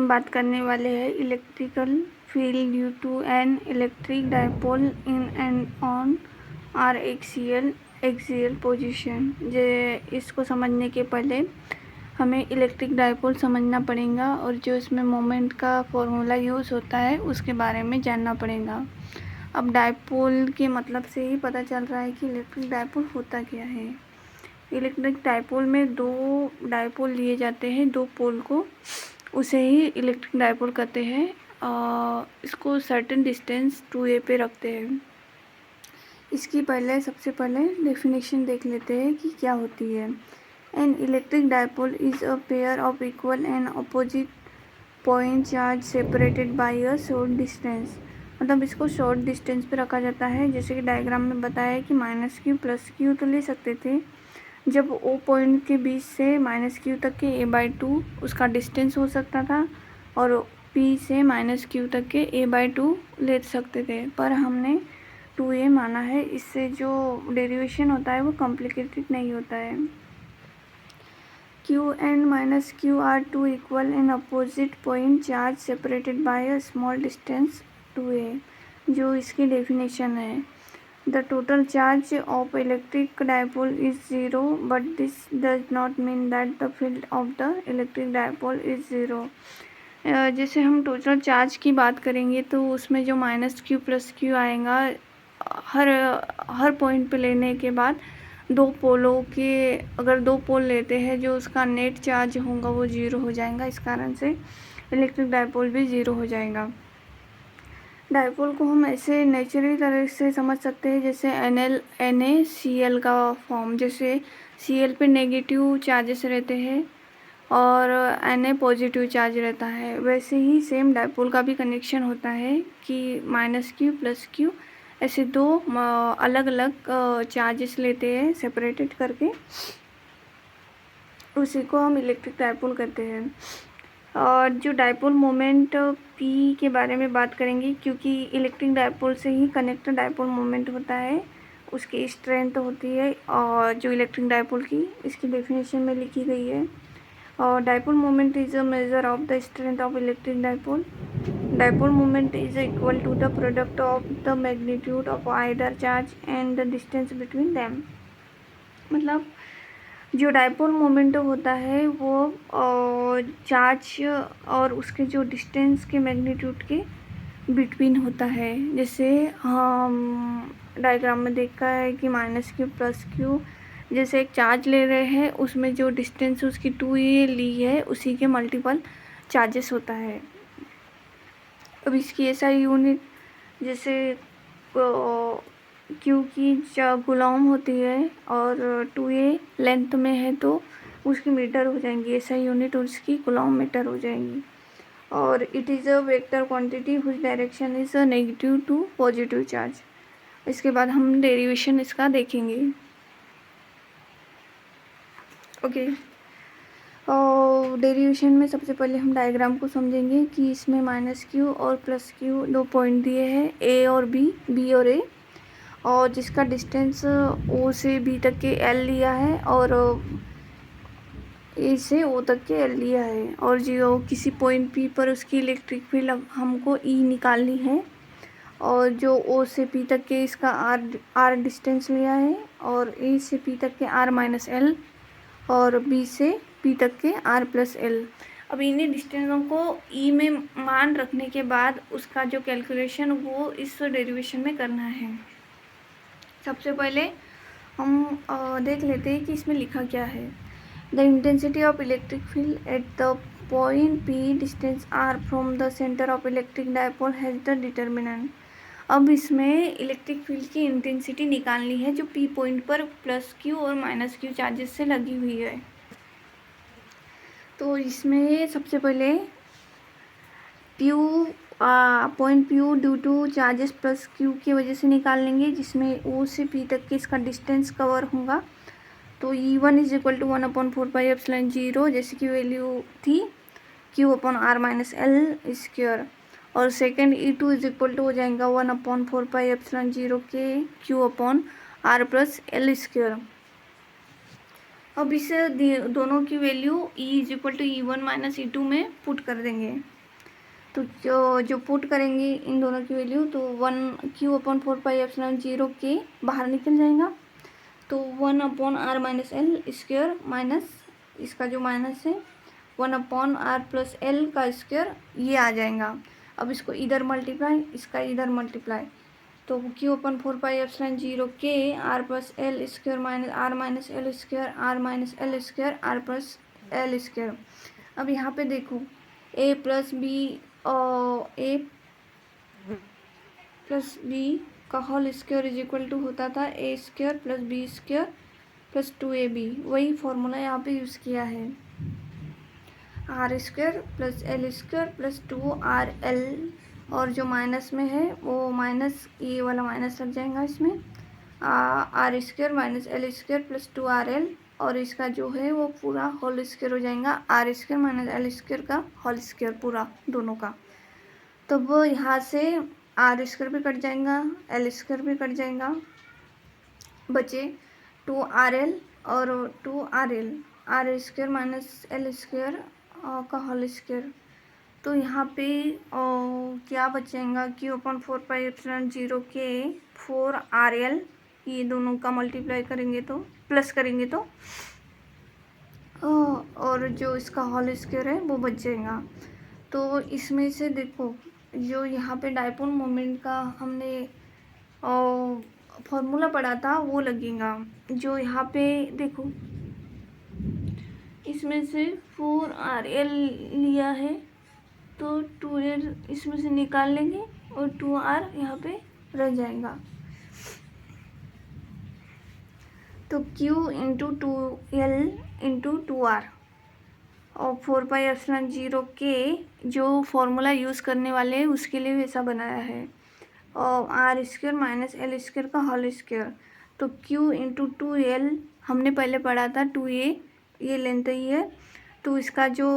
बात करने वाले हैं electrical field due to an electric dipole in end on or axial position. जे इसको समझने के पहले हमें इलेक्ट्रिक डाइपोल समझना पड़ेगा और जो इसमें मोमेंट का फॉर्मूला यूज़ होता है उसके बारे में जानना पड़ेगा। अब डाइपोल के मतलब से ही पता चल रहा है कि इलेक्ट्रिक डाइपोल होता क्या है। इलेक्ट्रिक डाइपोल में दो डाइपोल लिए जाते हैं, दो पोल को, उसे ही इलेक्ट्रिक डाइपोल कहते हैं। इसको सर्टेन डिस्टेंस 2a पे रखते हैं। इसकी सबसे पहले डेफिनेशन देख लेते हैं कि क्या होती है। N electric dipole is a pair of equal and opposite point charge separated by a short distance. मतलब इसको शॉर्ट डिस्टेंस पे रखा जाता है, जैसे कि डायग्राम में बताया है कि -q + q तो ले सकते थे जब ओ पॉइंट के बीच से -q तक के a/2 उसका डिस्टेंस हो सकता था और P से -q तक के a/2 ले सकते थे, पर हमने 2a माना है। इससे जो डेरिवेशन होता है वो कॉम्प्लिकेटेड नहीं होता है। q and -q are two equal and opposite point charge separated by a small distance 2a, जो इसकी डेफिनेशन है। The total charge of electric dipole is 0, but this does not mean that the field of the electric dipole is 0। जैसे हम total charge की बात करेंगे तो उसमें जो -q + q आएगा हर पॉइंट पे लेने के बाद दो पोलों के, अगर दो पोल लेते हैं जो उसका नेट चार्ज होगा वो 0 हो जाएगा। इस कारण से इलेक्ट्रिक डाइपोल भी 0 हो जाएगा। डाइपोल को हम ऐसे नेचुरली तरह से समझ सकते हैं जैसे NaCl का फॉर्म। जैसे Cl पे नेगेटिव चार्जेस रहते हैं और Na पॉजिटिव चार्ज रहता है, वैसे ही सेम डाइपोल का भी कनेक्शन होता है कि -q + q ऐसे दो अलग अलग चार्जेस लेते हैं सेपरेटेड करके, उसी को हम इलेक्ट्रिक डाइपोल कहते हैं। और जो डाइपोल मोमेंट P के बारे में बात करेंगे, क्योंकि इलेक्ट्रिक डाइपोल से ही कनेक्टर डाइपोल मोमेंट होता है, उसकी स्ट्रेंथ होती है और जो इलेक्ट्रिक डाइपोल की इसकी डेफिनेशन में लिखी गई है। और dipole moment is a measure of the strength of electric dipole. Dipole moment is equal to the product of the magnitude of either charge and the distance between them. मतलब जो dipole moment होता है वो charge और उसके जो distance के magnitude के बिटवीन होता है। जैसे हम डायग्राम में देखा है कि -q + q, जैसे एक चार्ज ले रहे हैं उसमें जो डिस्टेंस उसकी 2a ली है उसी के मल्टीपल चार्जेस होता है। अब इसकी SI यूनिट जैसे क्यू की गुलाम होती है और 2a लेंथ में है तो उसकी मीटर हो जाएंगी SI यूनिट और उसकी गुलाम मीटर हो जाएंगी। और it is a vector quantity whose direction is negative to positive charge. इसके बाद हम डेरिवेशन इसका देखेंगे। ओके, और डेरिवेशन में सबसे पहले हम डायग्राम को समझेंगे कि इसमें -q और +q दो पॉइंट दिए हैं, A और B और A, और जिसका डिस्टेंस O से B तक के L लिया है और A से O तक के L लिया है। और जो किसी पॉइंट P पर उसकी इलेक्ट्रिक फील्ड हमको E निकालनी है, और जो O से P तक के इसका R डिस्टेंस लिया है और A से P तक के R-L और B से P तक के R+L। अब इन्हीं डिस्टेंसों को E में मान रखने के बाद उसका जो कैलकुलेशन वो इस डेरिवेशन में करना है। सबसे पहले हम देख लेते हैं कि इसमें लिखा क्या है। The intensity of electric field at the point P distance R from the centre of electric dipole has the determinant. अब इसमें इलेक्ट्रिक फील्ड की इंटेंसिटी निकालनी है जो P पॉइंट पर +q और -q चार्जेस से लगी हुई है। तो इसमें सबसे पहले point P due two charges +q की वजह से निकाल लेंगे, जिसमें O से P तक के इसका डिस्टेंस कवर होगा। तो E1 = 1/4πε0, जैसे कि वैल्यू थी q/R-L²। और सेकेंड E2 = हो जाएगा 1/4πε0 के q/R+L²। अब इस दोनों की वैल्यू E = E1 - E2 में पुट कर देंगे। तो जो पुट करेंगे इन दोनों की वैल्यू, तो 1/4πε0 के बाहर निकल जाएगा, तो 1/r-l माइनस इसका जो माइनस है 1/r+l का स्क्वायर ये आ जाएगा। अब इसको इधर मल्टीप्लाई, इसका इधर मल्टीप्लाई, तो q/4πε0 के r+l² माइनस r-l² r+l²r+l²। अब यहाँ पे देखो a प्लस बी का whole square is equal to होता था a² + b² + 2ab। वही फॉर्मूला यहाँ पे यूज़ किया है, r² + l² + 2rl, और जो माइनस में है वो माइनस, ये वाला माइनस लग जाएगा इसमें, r² - l² + 2rl, और इसका जो है वो पूरा होल स्क्वायर हो जाएगा, r² - l² का होल स्क्वायर पूरा दोनों का। तो वो यहाँ से r² भी कट जाएगा, l² भी कट जाएगा, बचे 2rl और 2rl, r² - l² का होल स्क्वायर। तो यहाँ पे क्या बचेगा, q/4πε0 के 4rl, ये दोनों का मल्टीप्लाई करेंगे तो प्लस करेंगे तो और जो इसका होल स्क्वायर है वो बच जाएगा। तो इसमें से देखो जो यहाँ पे डायपोल मोमेंट का हमने फॉर्मूला पढ़ा था वो लगेगा। जो यहाँ पे देखो इसमें से 4rl लिया है तो 2l इसमें से निकाल लेंगे और 2r यहाँ पे रह जाएगा। तो q × 2l × 2r और 4πε0 के जो फॉर्मूला यूज़ करने वाले हैं उसके लिए वैसा बनाया है, और r² - l² का होल स्क्वायर। तो q × 2l हमने पहले पढ़ा था 2a, ये लेंथ ही है, तो इसका जो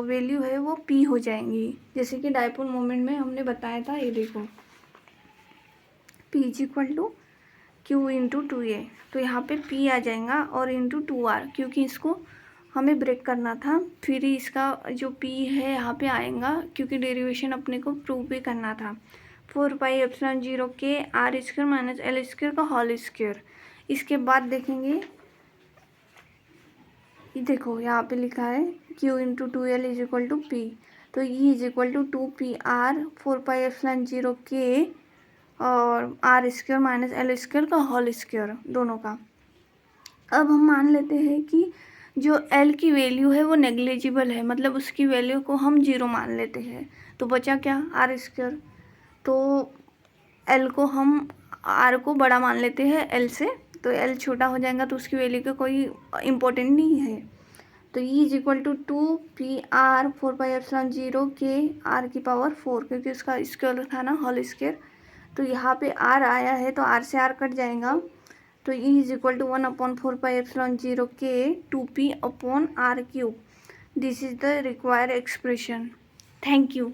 वैल्यू है वो p हो जाएंगी, जैसे कि डायपोल मोमेंट में हमने बताया था। ये देखो p = q × 2a, तो यहाँ पे p आ जाएगा और × 2r, क्योंकि इसको हमें ब्रेक करना था, फिर इसका जो p है यहाँ पे आएगा, क्योंकि डेरिवेशन अपने को प्रूव भी करना था। 4πε0 के r² - l² का होल स्क्वायर। इसके बाद देखेंगे, ये देखो यहाँ पे लिखा है q × 2l = p, तो e = 2pr 4πε0 के और r² - l² का होल स्क्वायर दोनों का। अब हम मान लेते हैं कि जो l की वैल्यू है वो नेग्लिजिबल है, मतलब उसकी वैल्यू को हम 0 मान लेते हैं, तो बचा क्या r²। तो l को हम r को बड़ा मान लेते हैं l से, तो l छोटा हो जाएगा तो उसकी वैल्यू का कोई इम्पोर्टेंट नहीं है। तो e = 2pr 4πε0 के r⁴, क्योंकि उसका स्क्वायर था ना, होल स्क्वायर। तो यहाँ पे r आया है तो r से r कट जाएगा, तो e = 1/4πε0 के 2p/r³। This is the required expression. Thank you.